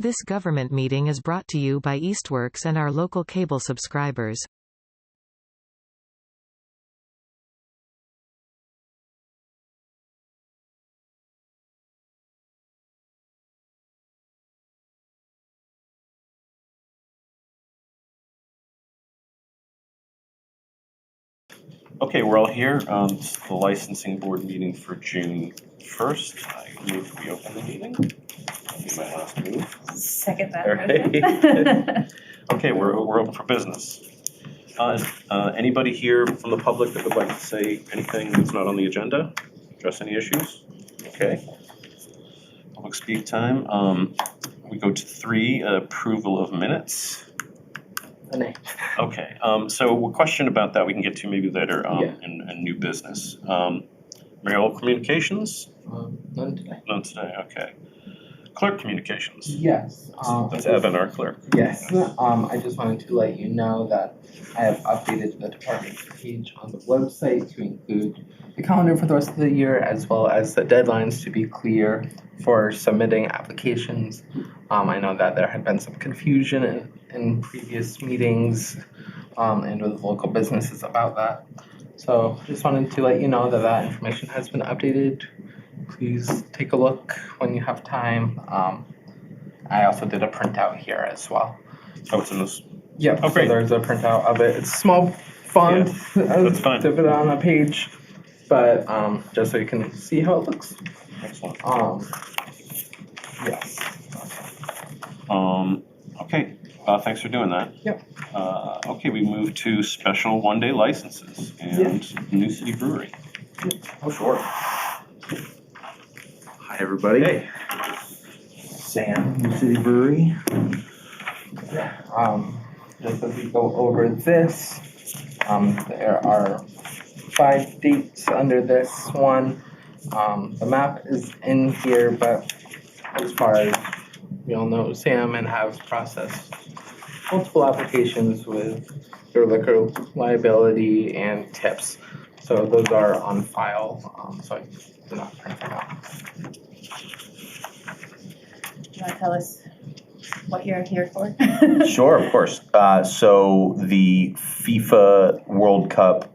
This government meeting is brought to you by Eastworks and our local cable subscribers. Okay, we're all here. This is the licensing board meeting for June 1st. I move we open the meeting. That'll be my last move. Second that motion. Okay, we're open for business. Anybody here from the public that would like to say anything that's not on the agenda? Address any issues? Okay. Public speak time. We go to 3, approval of minutes. Okay, so a question about that we can get to maybe later in new business. Mayoral communications? None today. None today, okay. Clerk communications? Yes. That's Evan, our clerk. Yes. I just wanted to let you know that I have updated the department page on the website to include the calendar for the rest of the year, as well as the deadlines to be clear for submitting applications. I know that there had been some confusion in previous meetings and with local businesses about that. So just wanted to let you know that that information has been updated. Please take a look when you have time. I also did a printout here as well. Oh, it's in this? Yeah, oh, great. So there's a printout of it. It's small font. Yeah, that's fine. To put it on a page, but just so you can see how it looks. Excellent. Yes. Okay, thanks for doing that. Yep. Okay, we move to special one-day licenses and New City Brewery. Oh, sure. Hi, everybody. Hey. Sam, New City Brewery. Just as we go over this, there are 5 dates under this one. The map is in here, but as far as we all know, Sam and have processed multiple applications with their liquor liability and tips. So those are on file, so I did not print them out. You want to tell us what you're here for? Sure, of course. So the FIFA World Cup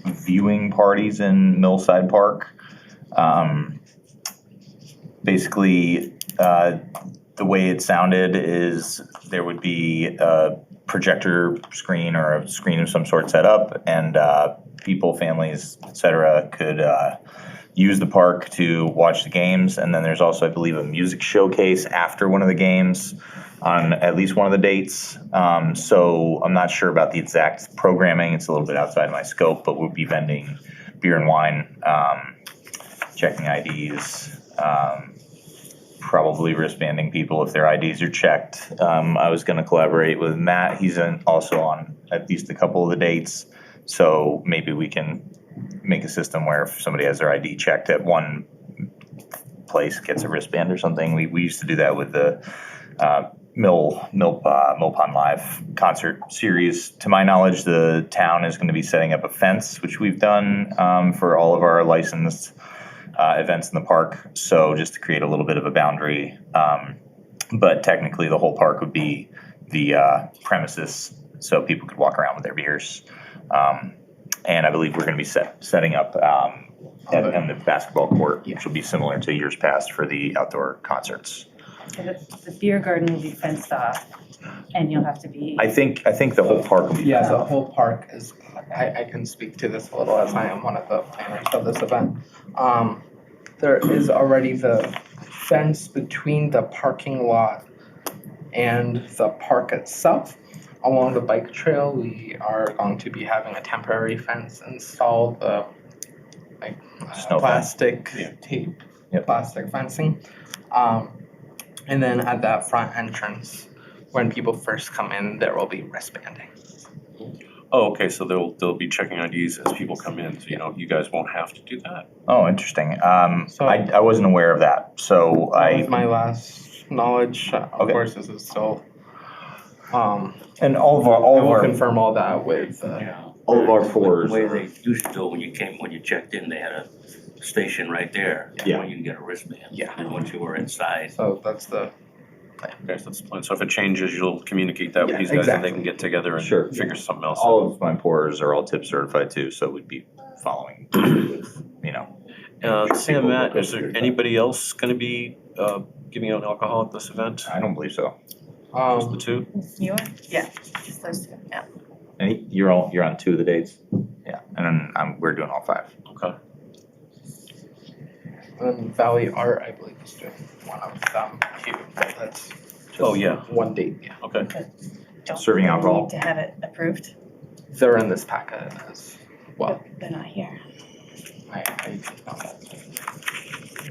viewing parties in Millside Park. Basically, the way it sounded is there would be a projector screen or a screen of some sort set up, and people, families, etc., could use the park to watch the games. And then there's also, I believe, a music showcase after one of the games on at least one of the dates. So I'm not sure about the exact programming. It's a little bit outside my scope, but we'll be vending beer and wine, checking IDs, probably wristbanding people if their IDs are checked. I was going to collaborate with Matt. He's also on at least a couple of the dates. So maybe we can make a system where if somebody has their ID checked at one place, gets a wristband or something. We used to do that with the Millpond Live concert series. To my knowledge, the town is going to be setting up a fence, which we've done for all of our licensed events in the park. So just to create a little bit of a boundary. But technically the whole park would be the premises, so people could walk around with their beers. And I believe we're going to be setting up on the basketball court, which will be similar to years past for the outdoor concerts. So the beer garden will be fenced off, and you'll have to be. I think the whole park will be. Yeah, the whole park is. I can speak to this a little as I am one of the planners of this event. There is already the fence between the parking lot and the park itself. Along the bike trail, we are going to be having a temporary fence installed, plastic tape, plastic fencing. And then at that front entrance, when people first come in, there will be wristbanding. Oh, okay, so they'll be checking IDs as people come in, so you guys won't have to do that. Oh, interesting. I wasn't aware of that, so that was my last knowledge. Of course, this is still. And all of our confirm all that with all of our fours. The way they used to do it when you checked in, they had a station right there. Yeah. When you can get a wristband. Yeah. And once you were inside. So that's the plan. Okay, so that's the plan. So if it changes, you'll communicate that with Yeah, these guys and they exactly. can get together and Sure. figure something else All out. of my pourers are all tip certified too, so we'd be following, you know. Sam, Matt, is there anybody else gonna be, giving out alcohol at this event? I don't believe so. Just the two? You are? Yeah, just those two, yeah. And you're on 2 of the dates? Yeah, and then we're doing all 5. Okay. Valley Art, I believe, is doing one of them too, but that's just Oh, yeah. one date, yeah. Okay. Don't Serving they alcohol. Need to have it approved. They're in this packet as well. They're not here. I know that.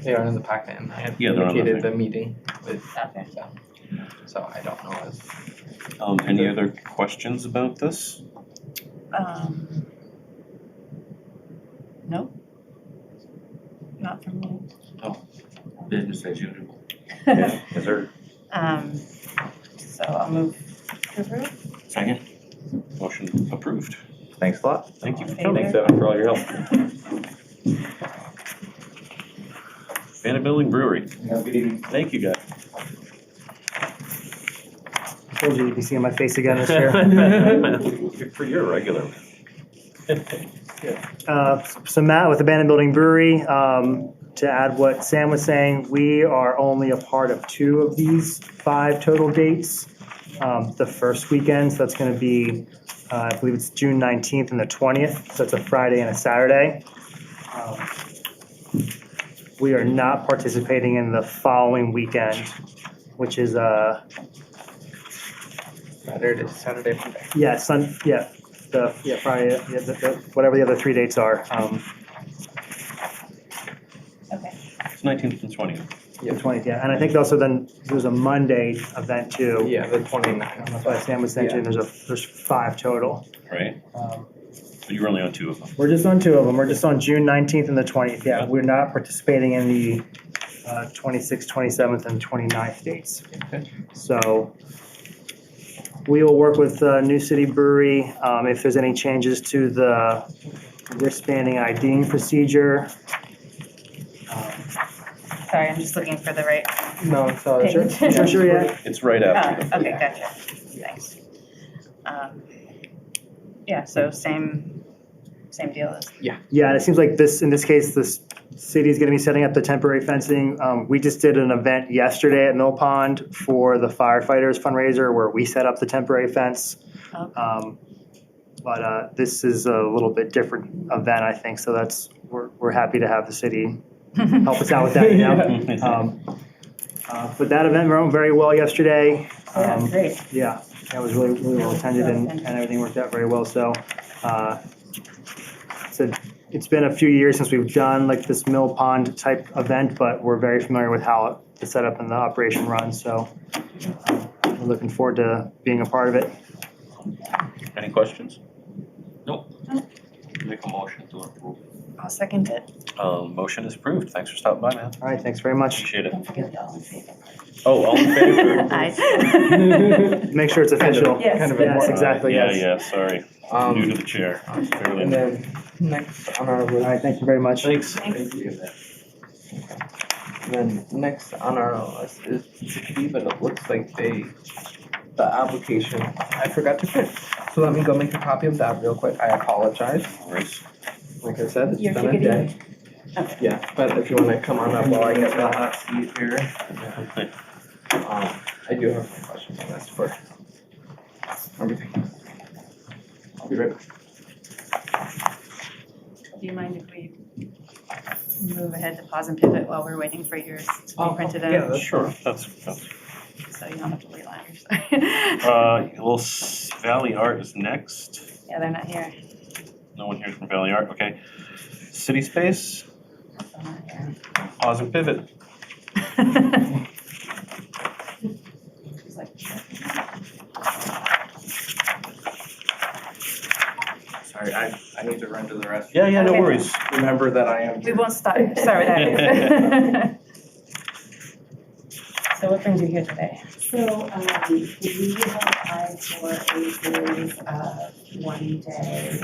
They are in the packet and I had Yeah, they're on the communicated thing. the meeting with Okay. them. So I don't know as. Any other questions about this? No? Not from me. Business as usual. Yeah, is there So I'll move to approve. Second? motion approved? Thanks a lot. Thank you for All in coming. favor? Thanks, Evan, for all your help. Vanderbilt Brewery. Good evening. Thank you, guys. Told you you'd be seeing my face again this year. For your regular. So Matt with Abandoned Building Brewery, to add what Sam was saying, we are only a part of 2 of these 5 total dates. The first weekend, so that's going to be, I believe it's June 19th and the 20th, so it's a Friday and a Saturday. We are not participating in the following weekend, which is Saturday, Monday. Friday, whatever the other 3 dates are. Okay. It's 19th and 20th. The 20th, yeah, and I think also then there's a Monday event too. Yeah, the 29th. That's why Sam was saying too, there's 5 total. Right? But you were only on 2 of them. We're just on 2 of them, we're just on June 19th and the 20th, yeah, we're not participating in the 26th, 27th, and 29th dates. Okay. So we will work with New City Brewery if there's any changes to the wristbanding IDing procedure. Sorry, I'm just looking for the right. No, so page. Sure, yeah. It's right after. Oh, okay, gotcha. Thanks. Yeah, so same deal as. Yeah, and it seems like in this case, this city is gonna be setting up the temporary fencing. We just did an event yesterday at Mill Pond for the firefighters fundraiser where we set up the temporary fence. Okay. But this is a little bit different event, I think, so we're happy to have the city help us out with that, you know? But that event went very well yesterday. Yeah, great. Yeah, it was really, really well attended and everything worked out very well, so, it's been a few years since we've done like this Mill Pond type event, but we're very familiar with how the setup and the operation runs, so we're looking forward to being a part of it. Any questions? Nope. Make a motion to approve. I'll second it. Motion is approved. Thanks for stopping by, man. All right, thanks very much. Appreciate it. Don't forget the all in favor. Oh, all in favor? Aye. Make sure it's official. Yes. Kind of Yes, important. exactly, yes. Yeah, sorry. New to the chair. Barely. And then next on our All list. right, thank you very much. Thanks. Thanks. And then next on our list is Chickadee, but it looks like the application, I forgot to print. So let me go make a copy of that real quick. I apologize. No worries. Like I said, it's Your been a Chickadee? day. Okay. Yeah, but if you wanna come on up while I get the hot seat here. I do have some questions on this for everything. I'll be right back. Do you mind if we move ahead to pause and pivot while we're waiting for yours to be printed out? yeah, that's Sure, that's, So you don't have to wait longer, sorry. Valley Art is next. Yeah, they're not here. No one here from Valley Art, okay. City Space, So not here. pause and pivot. She's like, Sorry, I need to run to the restroom. Yeah, no Okay. worries. Remember that I am. we won't start with that. So what brings you here today? So, we have applied for a series of one-day,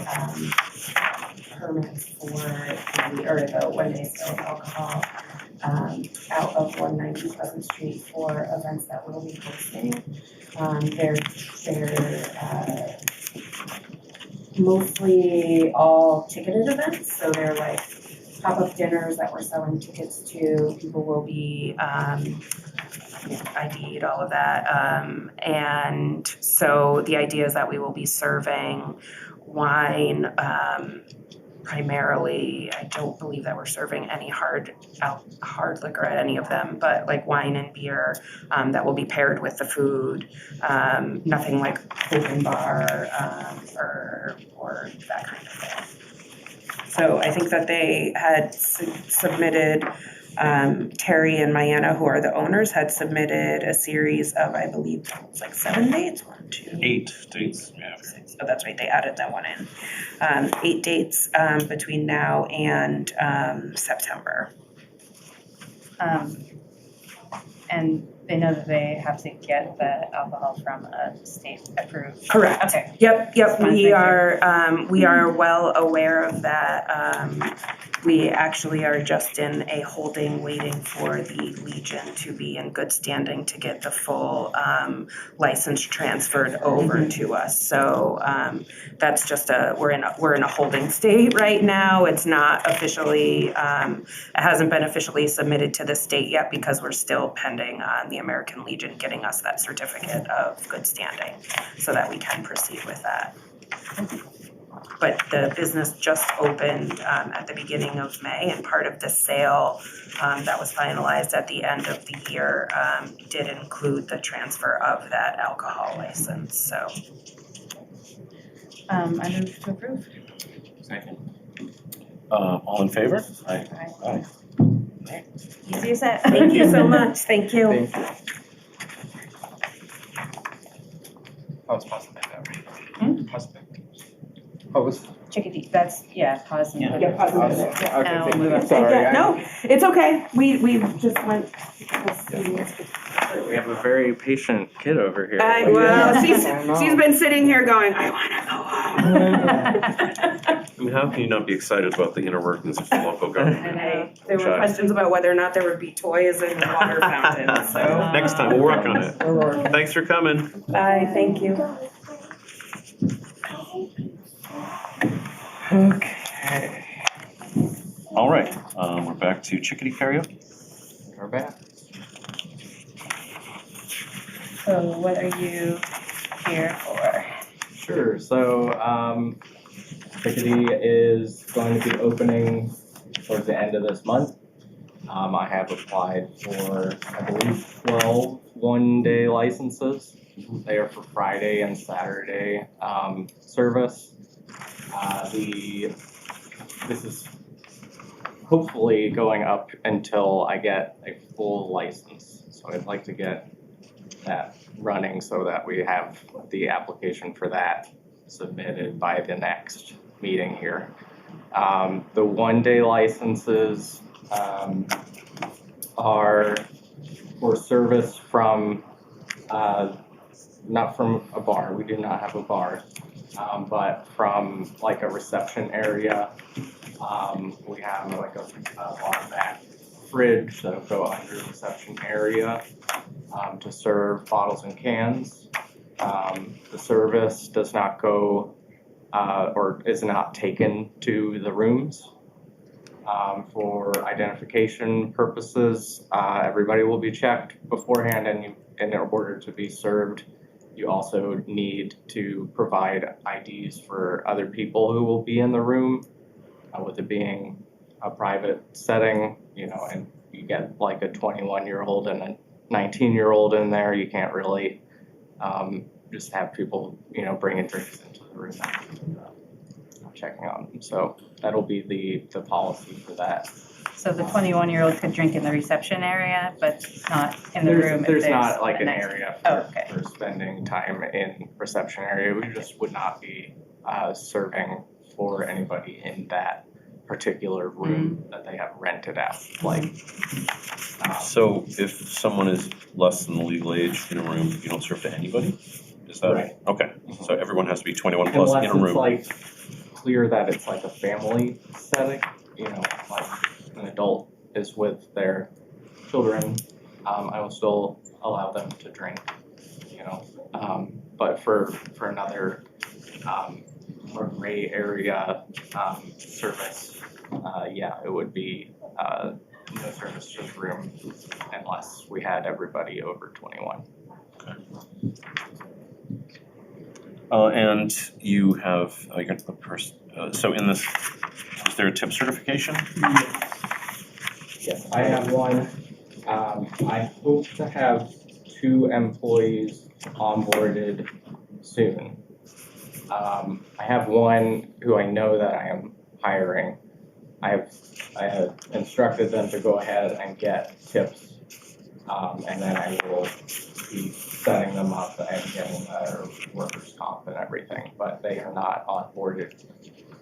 permits for the one-day sale of alcohol. out of 190 Pleasant Street for events that we'll be hosting. They're mostly all ticketed events, so they're like pop-up dinners that we're selling tickets to. People will be ID'd, all of that. And so the idea is that we will be serving wine, primarily. I don't believe that we're serving any hard liquor at any of them, but like wine and beer that will be paired with the food. Nothing like open bar or that kind of thing. So I think that they had submitted, Terry and Mayanna, who are the owners, had submitted a series of, I believe, it was like 7 dates, 1, 2, 8 dates, yeah. 6. Oh, that's right, they added that one in. 8 dates between now and September. And they know that they have to get the alcohol from a state approved. Correct. Okay. Yep, Just wanted to we make are well aware of that. We actually are just in a holding, waiting for the Legion to be in good standing to get the full license transferred over to us. So that's just we're in a holding state right now. It's not officially, it hasn't been officially submitted to the state yet because we're still pending on the American Legion getting us that certificate of good standing so that we can proceed with that. But the business just opened at the beginning of May, and part of the sale that was finalized at the end of the year did include the transfer of that alcohol license, so. I move to approve. Second. All in favor? Aye. Aye. Aye. Easy as that. Thank you so much, thank you. Thank you. Oh, it's positive, right? Positive. Oh, was. Chickadee, that's, pause and. Yeah, pause and pivot, yeah. Okay, And we'll thank move you. on. Sorry. Yeah, no, it's okay, we just went. We have a very patient kid over here. Well, I know. she's been sitting here going, I wanna go home. I mean, how can you not be excited about the inner workings of the local government? And there were Shy. questions about whether or not there would be toys and water fountains, so. Next time, we'll work on it. Thanks for coming. Bye, thank you. Okay. All right, we're back to chickadee karaoke. We're back. So what are you here for? Sure, so Chickadee is going to be opening towards the end of this month. I have applied for, I believe, 12 one-day licenses. They are for Friday and Saturday service. This is hopefully going up until I get a full license. So I'd like to get that running so that we have the application for that submitted by the next meeting here. The one-day licenses are for service from, not from a bar, we do not have a bar, but from like a reception area. We have like a bar back fridge that'll go under the reception area to serve bottles and cans. The service does not go or is not taken to the rooms. For identification purposes, everybody will be checked beforehand, and in order to be served, you also need to provide IDs for other people who will be in the room. With it being a private setting, and you get like a 21-year-old and a 19-year-old in there, you can't really just have people, bringing drinks into the room and checking on them. So that'll be the policy for that. So the 21-year-old could drink in the reception area, but not in the room if There's not like an next- area Oh, okay. for spending time in reception area. We just would not be serving for anybody in that particular room that they have rented out. So if someone is less than the legal age in a room, you don't serve to anybody? Is that? Right. Okay, so everyone has to be 21 plus in a Unless it's room. like clear that it's like a family setting, like an adult is with their children, I will still allow them to drink, you know. But for another more gray area service, yeah, it would be no service, just room, unless we had everybody over 21. And you have, you got the person, so in this, is there a tip certification? Yes, I have one. I hope to have 2 employees onboarded soon. I have one who I know that I am hiring. I have instructed them to go ahead and get tips, and then I will be setting them up and getting their workers' comp and everything, but they are not onboarded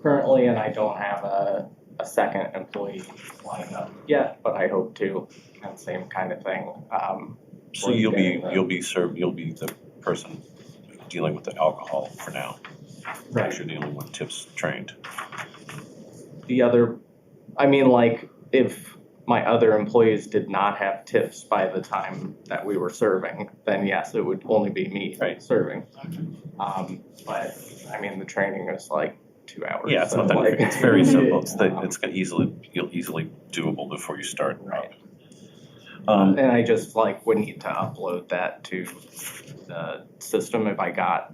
currently, and I don't have a second employee lined up yet, but I hope to, and same kind of thing. So you'll be the person dealing with the alcohol for now. Right. You're the only one tips trained. The other, I mean, like, if my other employees did not have tips by the time that we were serving, then yes, it would only be me serving. But, I mean, the training is like 2 hours. Yeah, it's so not that, like, it's very simple. It's easily doable before you start. Right. Um, And I just like would need to upload that to the system if I got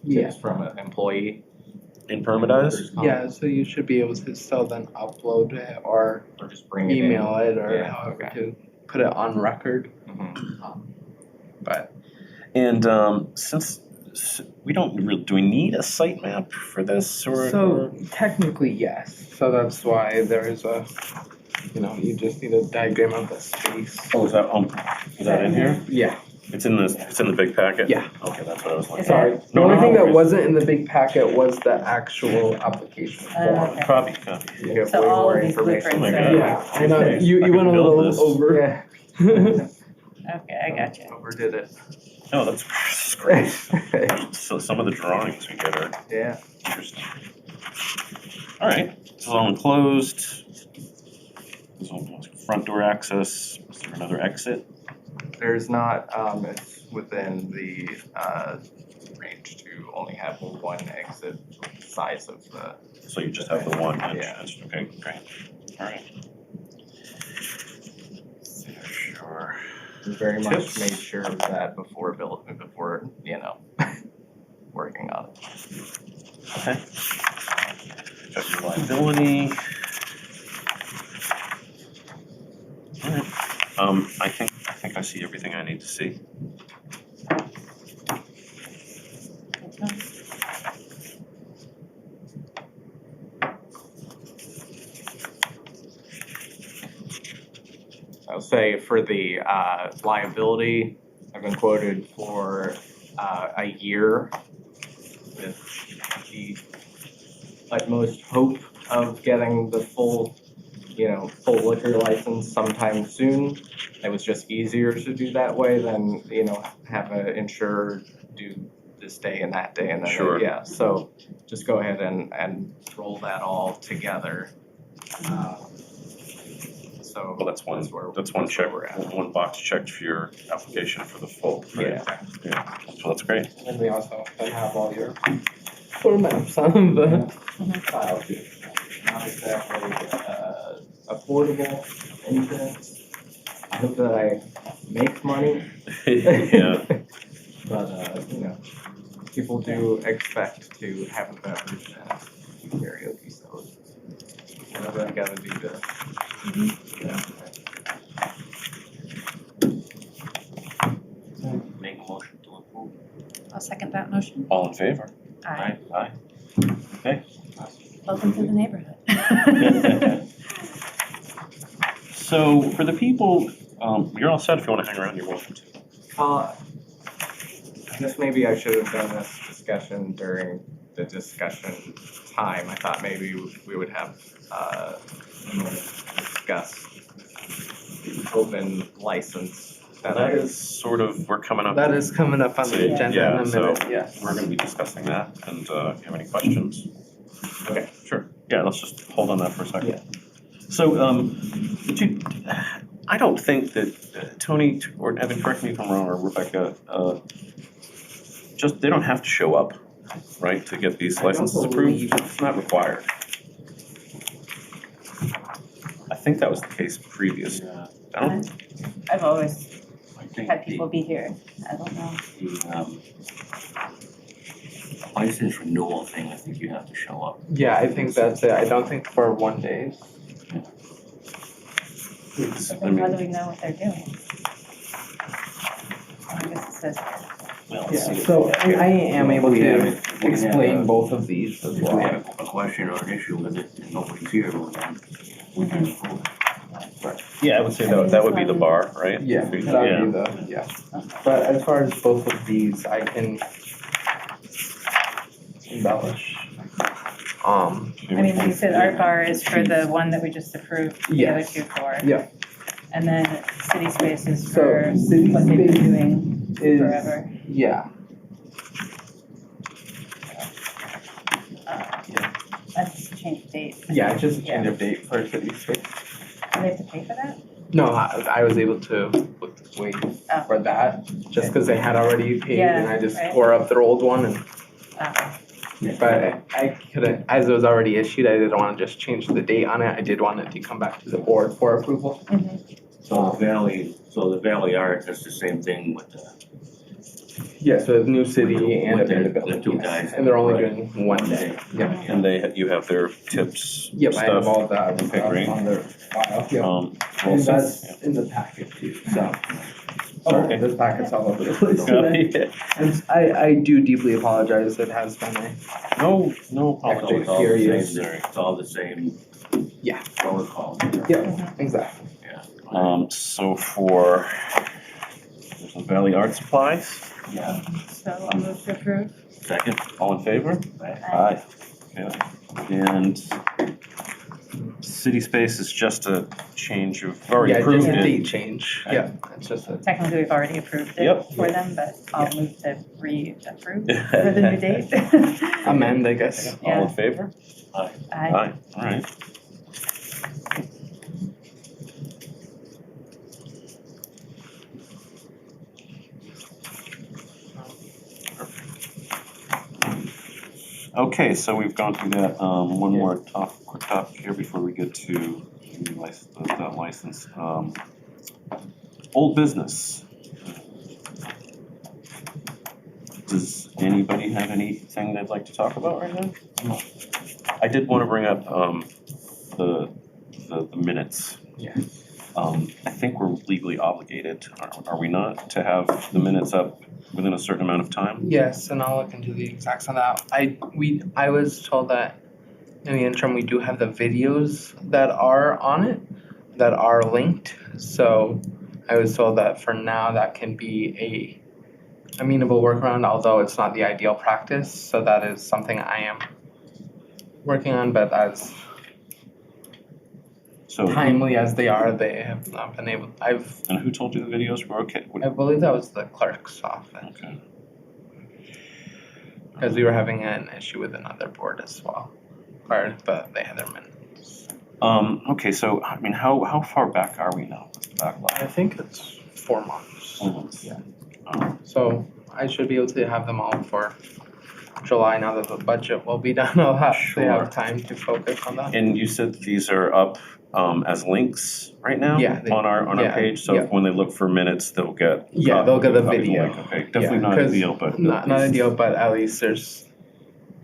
tips from an employee. in Permadize? Yeah, so you should be able to still then upload it or Or just bring it email in. it or Yeah, however okay. to put it on record. Mhm. But And since we don't really, do we need a site map for this or? so technically yes. So that's why there is a, you just need a diagram of the space. Oh, is that in here? Yeah. It's in the big packet? Yeah. Okay, that's what I was looking Is for. Sorry. The No, only no, thing no that worries. wasn't in the big packet was the actual application form. Okay. Copy. You have So way all more of these information. blueprints Oh my are. God. Yeah, I know. Okay. You I went a can build little this. over. Okay, I got you. Overdid it. Oh, that's great. So some of the drawings we get are Yeah. interesting. All right, this is all enclosed. This is front door access. Is there another exit? There's not, it's within the range to only have one exit size of the. So you just have the one Yeah. entrance. Okay, great. All right. Sure. We very much Tips. made sure of that before working on it. Okay. Got your liability. All right. I think I see everything I need to see. I'll say for the liability, I've been quoted for a year with the utmost hope of getting the full liquor license sometime soon. It was just easier to do that way than, have an insurer do this day and that day and then, Sure. yeah. So just go ahead and roll that all together. So Well, that's one where check, we're at. one box checked for your application for the full, right? Yeah. So that's great. And we also then have all your photo maps on the File too. Not exactly affordable insurance. I hope that I make money, Yeah. but people do expect to have a beverage and do karaoke, so whatever I gotta do to. Make a motion to approve. I'll second that motion. All in favor? Aye. Aye. Okay. Welcome to the neighborhood. So for the people, you're all set. If you want to hang around, you're welcome to. I guess maybe I should have done this discussion during the discussion time. I thought maybe we would have discuss the open license That is sort of, we're coming up. that is coming up on the agenda in a so minute, yes. we're gonna be discussing that, and if you have any questions? Okay, sure. Yeah, let's just hold on that for a second. So, I don't think that Tony or Evan, correct me if I'm wrong, or Rebecca, they don't have to show up, right, to get these licenses approved? It's not required. I think that was the case previous. I don't, I've always I think had people be here. I don't know. the license renewal thing, I think you have to show up. Yeah, I think that's it. I don't think for 1 day. But then how do we know what they're doing? I guess it says here. Well, Yeah, so I am able We to have- explain both of these as If we well. have a question or an issue with it and nobody's here, well, then we can approve it. yeah, I would say that would be the bar, right? Yeah, that would be the, yeah. But as far as both of these, I can embellish. I mean, you said our bar is for the one that we just approved, the other Yes. two for. Yeah. And then City Space is So, for City what they've been Space doing is- forever. Yeah, That's a change of date. yeah, it's just a change of date for City Space. Do they have to pay for that? No, I was able to wait Oh. for that, just because they had already paid and I just Yeah, right. tore up their old one and, Oh, but I couldn't, as it was already issued, I didn't want to just change the date on it. I did want it to come back to the board for approval. So the Valley Art, that's the same thing with the, Yeah, so the new city and With the- availability, the two yes. guys. And they're only Right. doing 1 day. Yeah. And you have their tips Yep, I have stuff. all that Okay, great. stuff on their file. Yep. Well And said. that's in the packet too, so. Okay. Sorry, this packet's all over the place today. Yeah. And I do deeply apologize, it has been a, No it's all apologies. the Curious. same there, it's all the same. Yeah. Protocol. yeah, exactly. Yeah. So for, there's the Valley Art Supplies, Yeah, so I'll move to approve. second, all in favor? Aye. Okay. And City Space is just a change of, already Yeah, approved just a it. date change, yeah, it's just a, Technically, we've already approved it Yep. for them, but I'll move to re-approve for the new date. amend, I guess. All in favor? Aye. Aye, all right. Okay, so we've gone through that, one more quick topic here before we get to that license. Old business. Does anybody have anything they'd like to talk about right now? No. I did want to bring up, the minutes. Yeah. I think we're legally obligated, are we not, to have the minutes up within a certain amount of time? Yes, and I'll look into the exacts on that. I was told that in the interim, we do have the videos that are on it, that are linked. So I was told that for now, that can be a amenable workaround, although it's not the ideal practice. So that is something I am working on, but as So, timely as they are, they have not been able, and who told you the videos were okay? I believe that was the clerk's office, Okay. because we were having an issue with another board as well, but they had their minutes. Okay, so, I mean, how far back are we now with the backlog? I think it's 4 months. 4 months. Yeah. Um, So I should be able to have them all for July, now that the budget will be done. I'll have to Sure. have time to focus on that. And you said these are up, as links right now? Yeah, On our yeah, page, so yeah. when they look for minutes, they'll get. Yeah, they'll get the copy video. link. Okay, definitely Yeah, not 'cause ideal, but. Not ideal, but at least there's a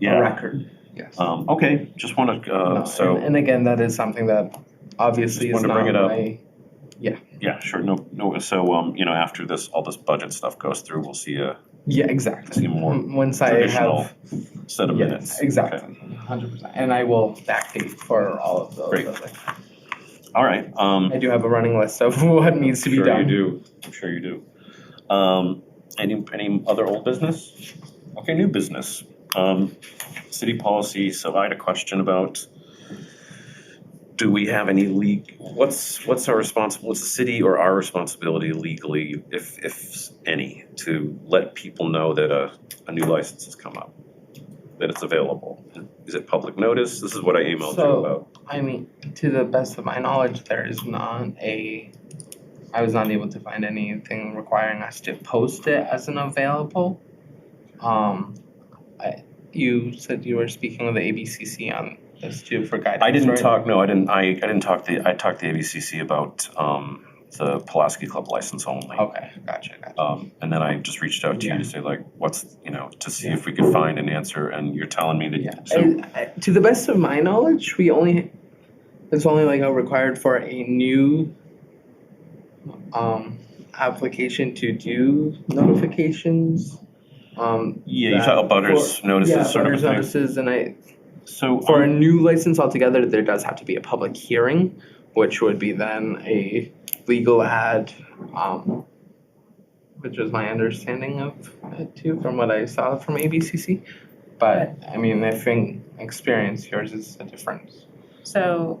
Yeah, record. Yes. okay, just wanna, No, so, and again, that is something that obviously Just is wanted to not bring it up. my, yeah, sure, no, so, after all this budget stuff goes through, we'll see a yeah, exactly. more Once I traditional have, set of minutes. yes, exactly, 100%. And I will backdate for all of those. Great. as I- All right, I do have a running list of what needs to be Sure you done. do, I'm sure you do. Any other old business? Okay, new business. City policy, so I had a question about, do we have any what's the city or our responsibility legally, if any, to let people know that a new license has come up? that it's available? Is it public notice? This is what I emailed you So- about. I mean, to the best of my knowledge, there is I was not able to find anything requiring us to post it as an available. You said you were speaking with the ABCC on this too for guidance, I didn't right? talk, no, I didn't talk I talked to ABCC about, the Pulaski Club license only. Okay, gotcha. And then I just reached out to you Yeah. to say like, what's, to see if we could find an answer, and you're telling me Yeah, that, so, to the best of my knowledge, it's only like required for a new application to do notifications. yeah, you talk about butters notices sort of a butters thing. notices, and So, for a new license altogether, there does have to be a public hearing, which would be then a legal ad, which was my understanding of it too, from what I saw from ABCC. But I mean, I think experience, yours is a difference. So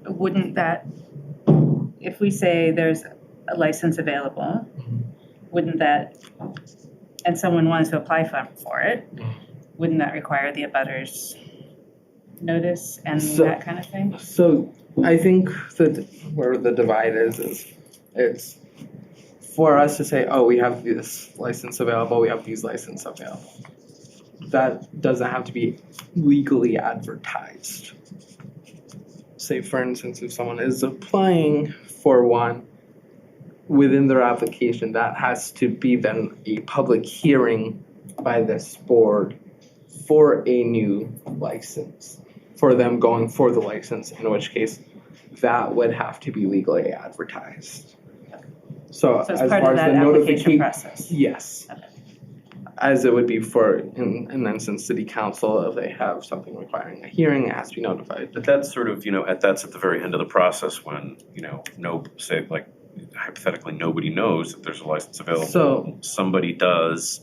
wouldn't that, if we say there's a license available, wouldn't that, and someone wanted to apply for it, wouldn't that require the abutters notice and So- that kind of thing? So I think that where the divide is it's for us to say, oh, we have this license available, we have these licenses available. That doesn't have to be legally advertised. Say, for instance, if someone is applying for one, within their application, that has to be then a public hearing by this board for a new license, for them going for the license, in which case that would have to be legally advertised. So So as it's far part of as that the application notification, process? yes. Okay. As it would be for, in an instance, city council, if they have something requiring a hearing, it has to be notified. but that's sort of, that's at the very end of the process when, say, like, hypothetically, nobody knows that there's a license available. So- Somebody does,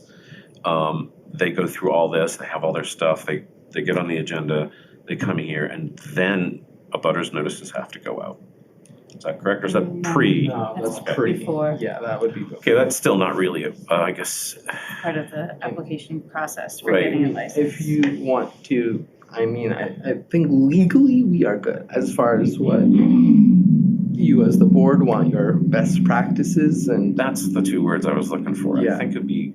they go through all this, they have all their stuff, they get on the agenda, they come here, and then a butters notices have to go out. Is that correct, or is that pre? No, that's Okay. pre. Before. Yeah, that would be before. Okay, that's still not really, I guess, Part of the application process for Right. getting a license? If you want to, I think legally we are good as far as what you as the board want your best practices and that's the two words I was looking for. I Yeah. think it'd be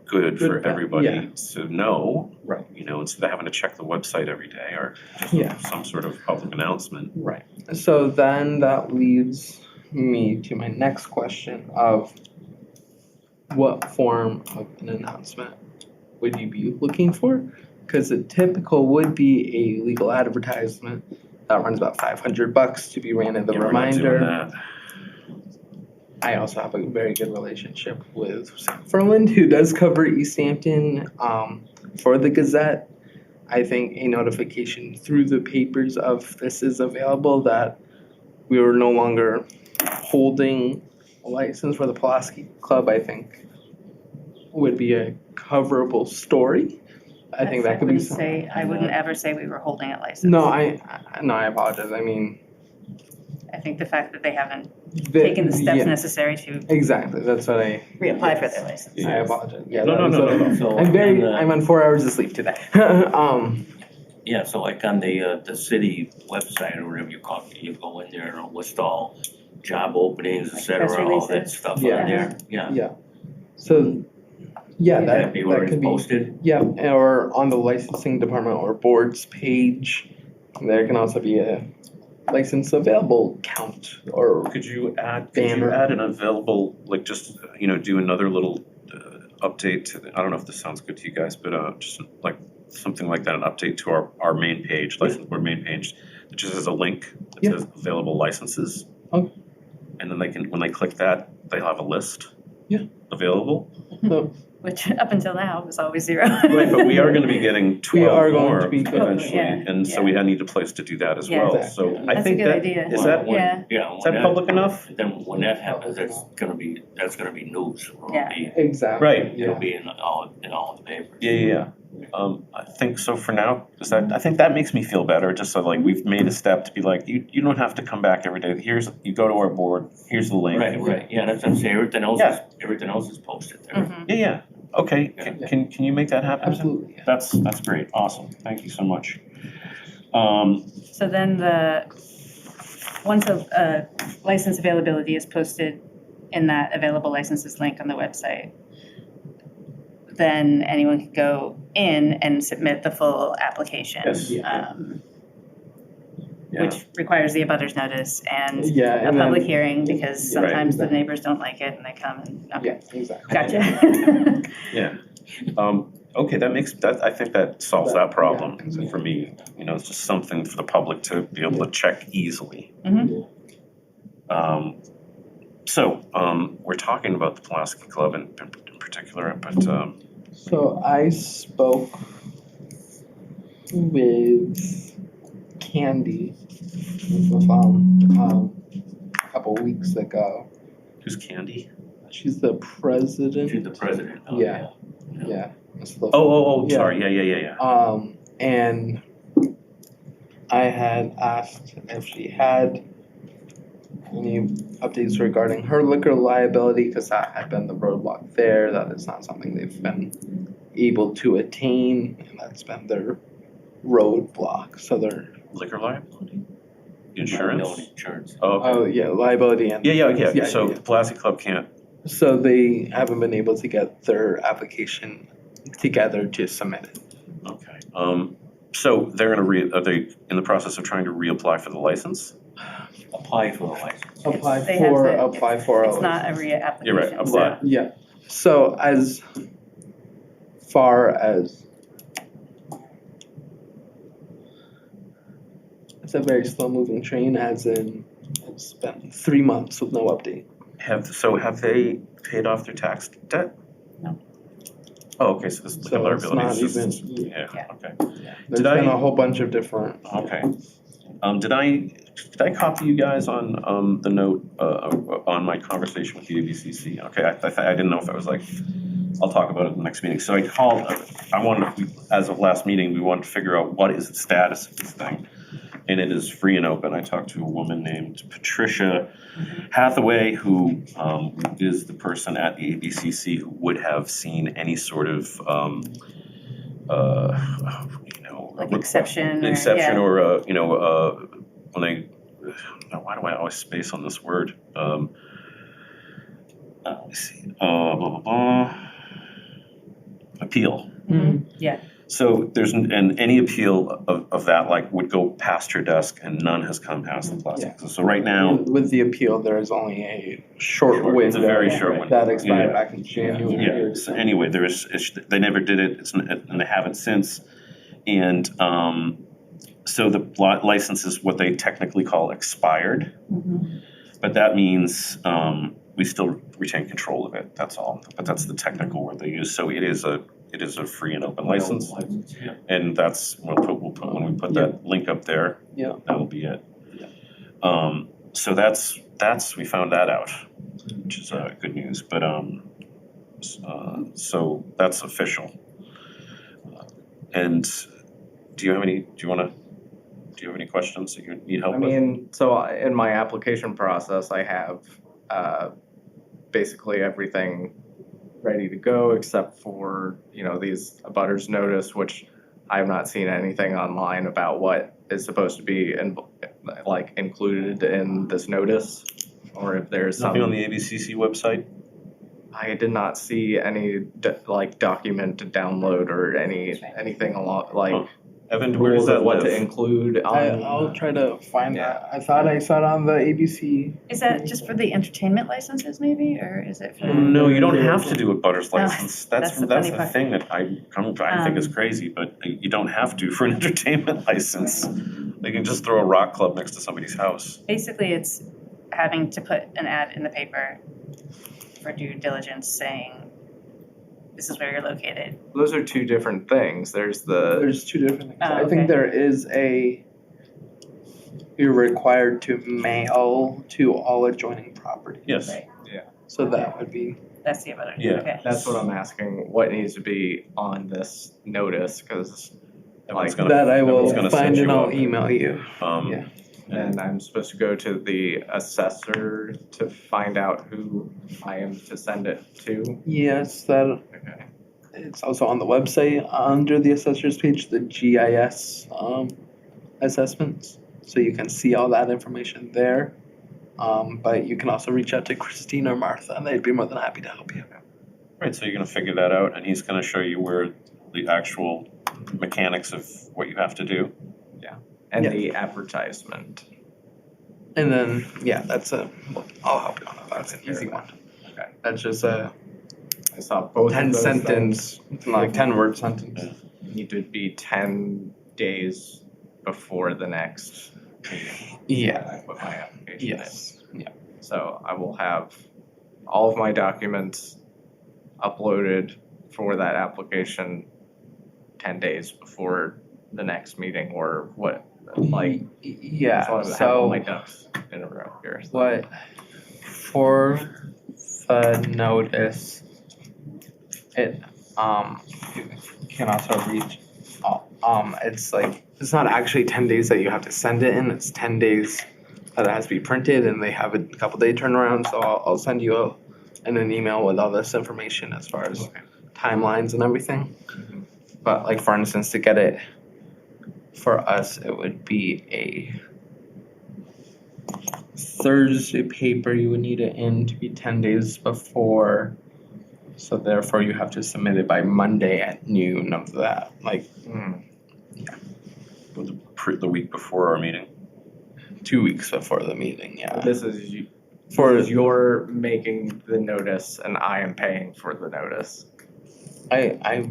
good for Good, everybody yeah. to know. Right. Instead of having to check the website every day or Yeah. some sort of public announcement. right. So then that leads me to my next question of what form of an announcement would you be looking for? Because a typical would be a legal advertisement that runs about $500 to be ran in the Yeah, we're not doing reminder. that. I also have a very good relationship with Sam Ferland, who does cover Easthampton for the Gazette. I think a notification through the papers of this is available, that we were no longer holding a license for the Pulaski Club, I think would be a coverable story. I think that could be something. I wouldn't ever say we were holding a license. No, I apologize. I mean, I think the fact that they haven't the- taken the steps yeah, necessary to exactly. That's what I reapply for their license. I apologize. Yeah, No, that no, was no, a- no, no. So I'm on 4 hours of sleep today. Yeah, so like on the city website or whatever you call it, you go in there and list all job openings, et Like cetera, press all that releases. stuff on Yeah. there, yeah. So, yeah, That'd that be where it's could be, posted, yeah, or on the licensing department or board's page. There can also be a license available count or, Could you add Banner. an available, like just, do another little update to, I don't know if this sounds good to you guys, but just like something like that, an update to our main page, license board main page, that just has a link that Yeah. says available licenses. Okay. And then when they click that, they'll have a list. Yeah. Available. Which up until now was always zero. Right, but we are gonna be getting 12 are going more to be- eventually, Yeah, and so we need a place to do that as Yeah. well, Exactly. so I That's a think good that, idea. is that, Yeah. yeah. is that public enough? Then when that happens, that's gonna be news, it'll Yeah. be, exactly. Right. it'll Yeah. be in all the papers. Yeah. I think so for now, I think that makes me feel better, just so like we've made a step to be like, you don't have to come back every day, you go to our board, here's the link. Right, yeah, that's what I'm saying, everything else is posted there. Mhm. Yeah, Okay, can you make that happen? Absolutely, yeah. That's great, awesome, thank you so much. So then once a license availability is posted in that available licenses link on the website, then anyone can go in and submit the full application. Yes. Which requires the abutters notice and Yeah, a and public then- hearing, because Right. sometimes the neighbors don't like it and they come and, okay, Yeah, exactly. gotcha. Yeah, okay, I think that solves that problem for me, you know, it's just something for the public to be able to check easily. Mhm. So, we're talking about the Pulaski Club in particular, but, So I spoke with Candy a couple weeks ago. who's Candy? She's the president. She's the president. Oh, Yeah. Yeah. That's the- Oh, Yeah. sorry, yeah. And I had asked if she had any updates regarding her liquor liability, because that had been the roadblock there. That is not something they've been able to attain, and that's been their roadblock. So they're Liquor liability? Insurance? No insurance. Oh, okay. yeah, liability and Yeah, so the Pulaski Club can't, So they haven't been able to get their application together to submit it. okay. So they're are they in the process of trying to reapply for the license? Apply for the license. Apply They have for to- apply for a It's not a reapplication. You're right, apply. Yeah. So as far as it's a very slow moving train, as in it's been 3 months with no update. Have they paid off their tax debt? No. Oh, okay, so this liquor So it's liability not is just, even. yeah, Yeah. okay. There's Did been I- a whole bunch of different. Okay. Did I copy you guys on the note on my conversation with the ABCC? Okay, I didn't know if I was like, I'll talk about it in the next meeting. So I called, as of last meeting, we wanted to figure out what is the status of this thing. And it is free and open. I talked to a woman named Patricia Hathaway, who is the person at the ABCC who would have seen any sort of, Like exception or, exception yeah. or, when they, why do I always space on this word? Let me see, blah, blah, blah. Appeal. Yeah, So and any appeal of that, like, would go past her desk, and none has come past the plastic. So right now, With the appeal, there is only a short window. it's a very short window. That expired Yeah. back in January. Yeah, so anyway, they never did it, and they haven't since. And so the license is what they technically call expired, but that means we still retain control of it, that's all. But that's the technical word they use, so it is a free and open license. Yeah. And that's, we'll put when we put that link up there, Yeah. that'll be it. So that's, we found that out, which is good news, but so that's official. And do you have any questions that you need help I with? mean, so in my application process, I have basically everything ready to go except for, these abutters notice, which I have not seen anything online about what is supposed to be included in this notice, or if there's Nothing on the ABCC website? I did not see any document to download or anything along Huh. Evan, where does rules that of what to live? include on. I'll try to find Yeah. that. I thought I saw it on the ABC. is that just for the entertainment licenses maybe, or is it for? No, you don't have to do a butters license. that's the That's funny the part. thing that I think is crazy, but you don't have to for an entertainment license. They can just throw a rock club next to somebody's house. Basically, it's having to put an ad in the paper for due diligence saying, this is where you're located. Those are two different things. There's There's two different things. Oh, I okay. think there is you're required to mail to all adjoining properties. Yes. Right. So that would be. That's the other, Yeah. okay. That's what I'm asking, what needs to be on this notice, because Evan's like, gonna- That I will Evan's gonna set find you and I'll up. email you. Yeah. and I'm supposed to go to the assessor to find out who I am to send it to. Yes, that Okay. it's also on the website under the assessors page, the GIS assessments. So you can see all that information there. But you can also reach out to Christine or Martha, and they'd be more than happy to help you. Right, so you're gonna figure that out, and he's gonna show you where the actual mechanics of what you have to do. And Yeah. the advertisement. And then, yeah, I'll help you on that. That's an easy one. Okay. That's just a I saw both of 10 those sentence, like 10-word sentence. Yeah. need to be 10 days before the next meeting. Yeah. I put my application in. Yes. Yeah. So I will have all of my documents uploaded for that application 10 days before the next meeting, or what, like, Yeah. just wanted to have all my So ducks in a row here. what for the notice, it you can also reach. It's like it's not actually 10 days that you have to send it in. It's 10 days that it has to be printed, and they have a couple day turnaround. So I'll send you an email with all this information as far as timelines and everything. But like for instance, to get it for us, it would be a Thursday paper. You would need it in to be 10 days before. So therefore, you have to submit it by Monday at noon of that, like The week before our meeting. 2 weeks before the meeting. Yeah. This is you. For You're making the notice and I am paying for the notice. I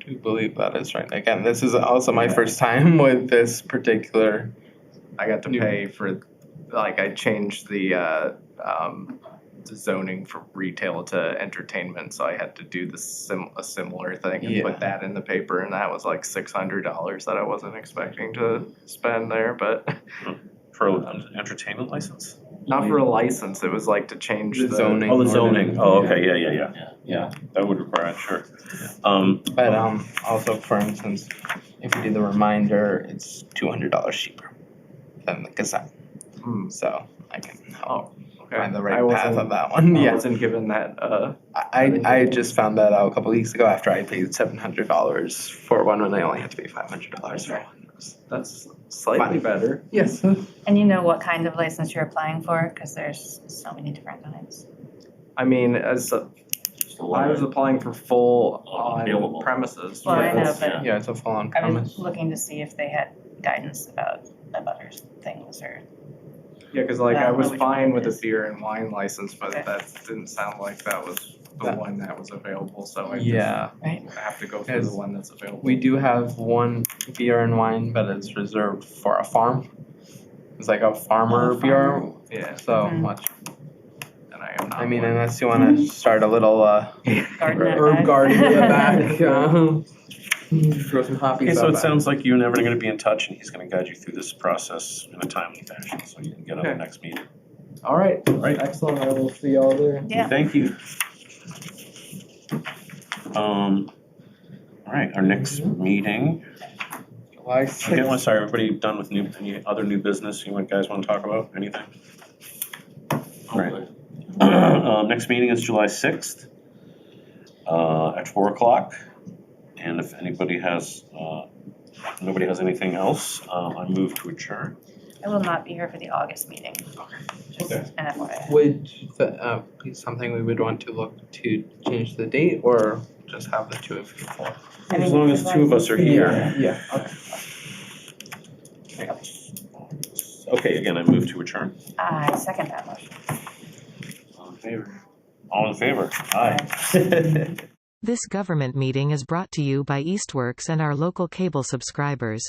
do believe that is right. Again, this is also my first time with this particular. I got to New- pay for, like, I changed the zoning from retail to entertainment, so I had to do a similar thing and Yeah. put that in the paper, and that was like $600 that I wasn't expecting to spend there, but For an entertainment license? not for a license, it was like to change The the zoning. Oh, the zoning, oh, Yeah. okay, yeah, that would require it, sure. But also for instance, if you do the reminder, it's $200 cheaper than the Gazette. Hmm. So I can help Okay. find the I right path wasn't- of that one. I Yeah. wasn't given that, I just found that out a couple weeks ago after I paid $700 for one when I only had to pay $500 for one. that's slightly better. Yes. And you know what kind of license you're applying for? Because there's so many different kinds. I mean, I was applying for full on Available. premises. Well, I know, Yes. but Yeah, it's a full on I premise. was looking to see if they had guidance about abutters things or. Yeah, because like I Well, was which fine one with it the is. beer and wine license, but Okay. that didn't sound like that was the That- one that was available, so I Yeah, just have to go through the Yes. one that's available. we do have one beer and wine, but it's reserved for a farm. It's like a farmer Oh, beer, farmer. Yeah, so Mhm. much. and I am not. I mean, one. unless you want to start a little Garden at herb back. garden in the back, grow some poppies. Okay, so out it back. sounds like you're never gonna be in touch, and he's gonna guide you through this process in a timely fashion, so you can get on the Okay. next meeting. All right, Right. excellent. I will see y'all there. Yeah. Thank you. All right, our next meeting, July okay, 6th. I'm sorry, everybody done with any other new business you guys wanna talk about, anything? All right. Next meeting is July 6th, at 4 o'clock. And if anybody has, nobody has anything else, I move to adjourn. I will not be here for the August meeting. Just Okay. an FYI. Would be something we would want to look to change the date, or just have the two of you for? I As mean, long as two of us are here. Yeah, okay. Okay, again, I move to adjourn. I second that motion. All in favor? All in favor? Aye. This government meeting is brought to you by Eastworks and our local cable subscribers.